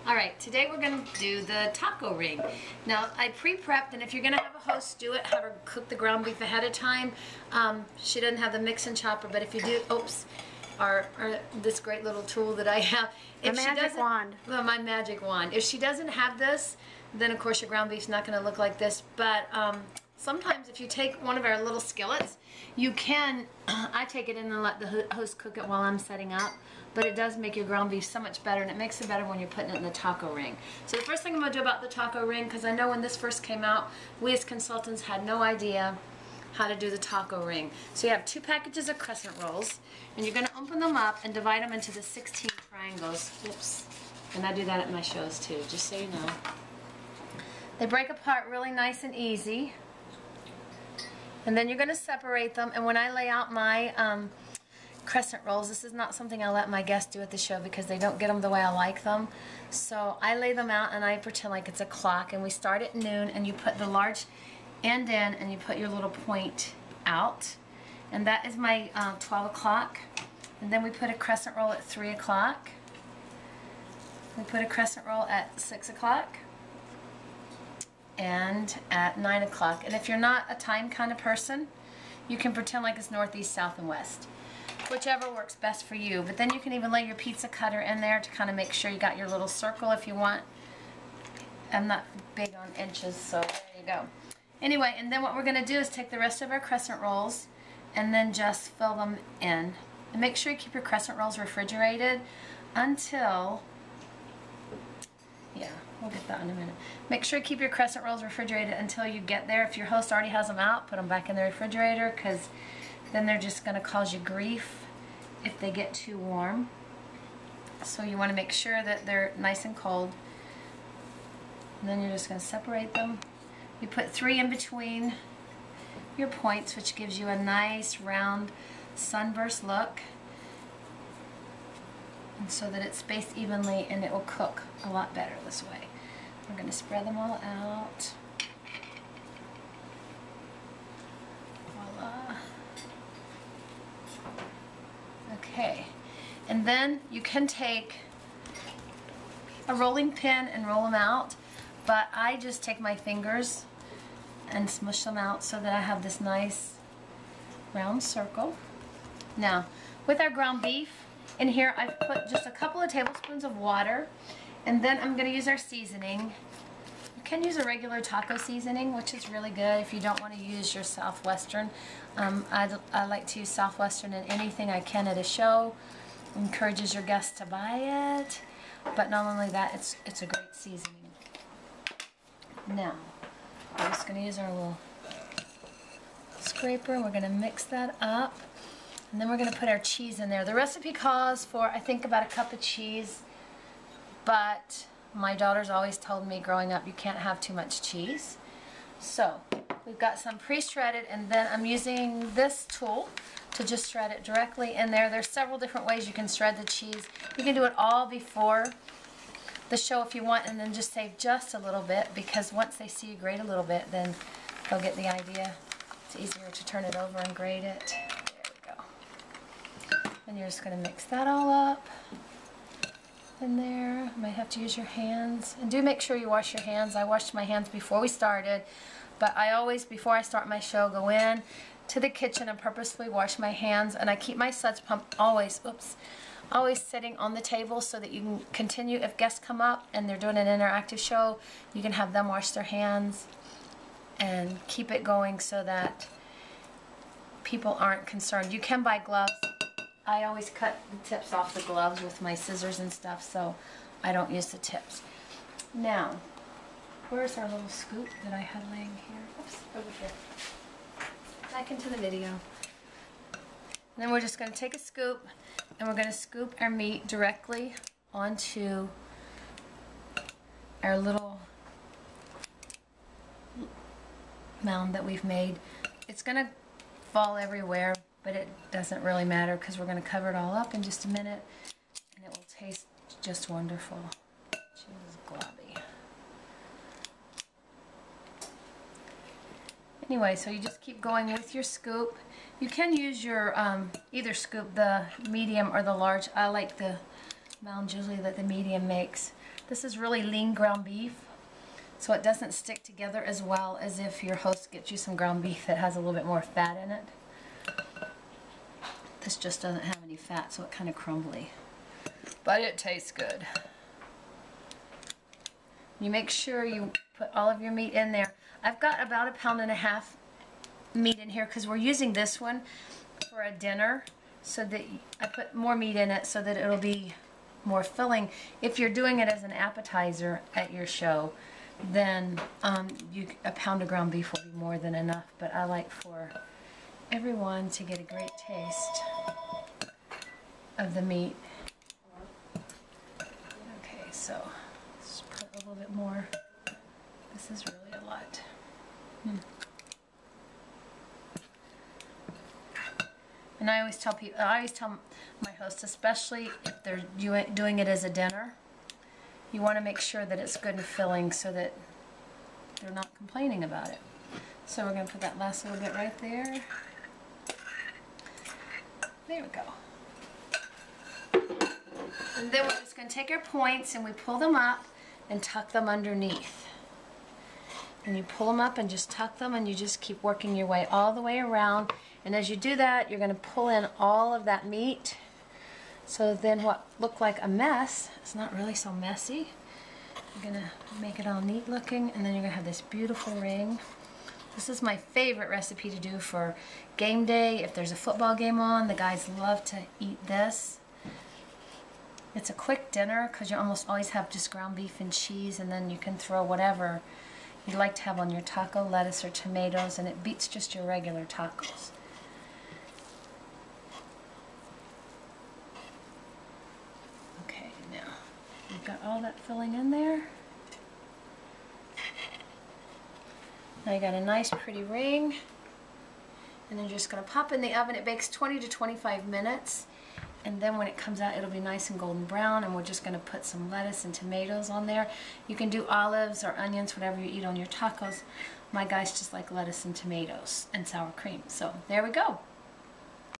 Alright, today we're going to do the taco ring. Now, I pre-prepped, and if you're going to have a host do it, have her cook the ground beef ahead of time. She doesn't have the mix and chopper, but if you do, or this great little tool that I have. If my magic wand. Well, my magic wand. If she doesn't have this, then of course your ground beef's not going to look like this, but sometimes if you take one of our little skillets, you can, I take it in and let the host cook it while I'm setting up, but it does make your ground beef so much better, and it makes it better when you're putting it in the taco ring. So the first thing I'm going to do about the taco ring, because I know when this first came out, we as consultants had no idea how to do the taco ring. So you have 2 packages of crescent rolls, and you're going to open them up and divide them into the 16 triangles. Whoops. And I do that at my shows too, just so you know. They break apart really nice and easy. And then you're going to separate them, and when I lay out my crescent rolls, this is not something I let my guests do at the show because they don't get them the way I like them. So I lay them out and I pretend like it's a clock, and we start at noon, and you put the large end in and you put your little point out, and that is my 12 o'clock. And then we put a crescent roll at 3 o'clock. We put a crescent roll at 6 o'clock. And at 9 o'clock. And if you're not a time kind of person, you can pretend like it's north, east, south, and west. Whichever works best for you. But then you can even lay your pizza cutter in there to kind of make sure you got your little circle if you want. I'm not big on inches, so there you go. Anyway, and then what we're going to do is take the rest of our crescent rolls and then just fill them in. And make sure you keep your crescent rolls refrigerated until... yeah, we'll get that in a minute. Make sure you keep your crescent rolls refrigerated until you get there. If your host already has them out, put them back in the refrigerator, because then they're just going to cause you grief if they get too warm. So you want to make sure that they're nice and cold. And then you're just going to separate them. You put 3 in between your points, which gives you a nice round sunburst look. And so that it's spaced evenly and it will cook a lot better this way. We're going to spread them all out. Voila. Okay. And then you can take a rolling pin and roll them out, but I just take my fingers and smush them out so that I have this nice round circle. Now, with our ground beef, in here I've put just a couple of tablespoons of water, and then I'm going to use our seasoning. You can use a regular taco seasoning, which is really good if you don't want to use your Southwestern. I like to use Southwestern in anything I can at a show. Encourages your guests to buy it, but not only that, it's a great seasoning. Now, we're just going to use our little scraper. We're going to mix that up. And then we're going to put our cheese in there. The recipe calls for, I think, about a cup of cheese. But my daughters always told me growing up you can't have too much cheese. So we've got some pre-shredded, and then I'm using this tool to just shred it directly in there. There's several different ways you can shred the cheese. You can do it all before the show if you want, and then just save just a little bit, because once they see you grate a little bit, then they'll get the idea. It's easier to turn it over and grate it. And you're just going to mix that all up in there. You might have to use your hands. And do make sure you wash your hands. I washed my hands before we started, but I always, before I start my show, go in to the kitchen and purposefully wash my hands. And I keep my suds pump always sitting on the table so that you can continue. If guests come up and they're doing an interactive show, you can have them wash their hands and keep it going so that people aren't concerned. You can buy gloves. I always cut the tips off the gloves with my scissors and stuff, so I don't use the tips. Now, where's our little scoop that I had laying here? Oops, over here. Back into the video. And then we're just going to take a scoop, and we're going to scoop our meat directly onto our little mound that we've made. It's going to fall everywhere, but it doesn't really matter because we're going to cover it all up in just a minute, and it will taste just wonderful. She was globby. Anyway, so you just keep going with your scoop. You can use your either scoop, the medium or the large. I like the Mount Julie that the medium makes. This is really lean ground beef, so it doesn't stick together as well as if your host gets you some ground beef that has a little bit more fat in it. This just doesn't have any fat, so it's kind of crumbly. But it tastes good. You make sure you put all of your meat in there. I've got about 1.5 pounds meat in here because we're using this one for a dinner, so that I put more meat in it so that it'll be more filling. If you're doing it as an appetizer at your show, then a pound of ground beef will be more than enough. But I like for everyone to get a great taste of the meat. Okay, so let's put a little bit more. This is really a lot. And I always tell my hosts, especially if they're doing it as a dinner, you want to make sure that it's good and filling so that they're not complaining about it. So we're going to put that last little bit right there. There we go. And then we're just going to take our points and we pull them up and tuck them underneath. And you pull them up and just tuck them, and you just keep working your way all the way around. And as you do that, you're going to pull in all of that meat. So then what looked like a mess is not really so messy. You're going to make it all neat looking, and then you're going to have this beautiful ring. This is my favorite recipe to do for game day. If there's a football game on, the guys love to eat this. It's a quick dinner because you almost always have just ground beef and cheese, and then you can throw whatever you'd like to have on your taco, lettuce or tomatoes, and it beats just your regular tacos. Okay, now you've got all that filling in there. Now you got a nice pretty ring, and then you're just going to pop in the oven. It bakes 20 to 25 minutes, and then when it comes out it'll be nice and golden brown, and we're just going to put some lettuce and tomatoes on there. You can do olives or onions, whatever you eat on your tacos. My guys just like lettuce and tomatoes and sour cream. So there we go.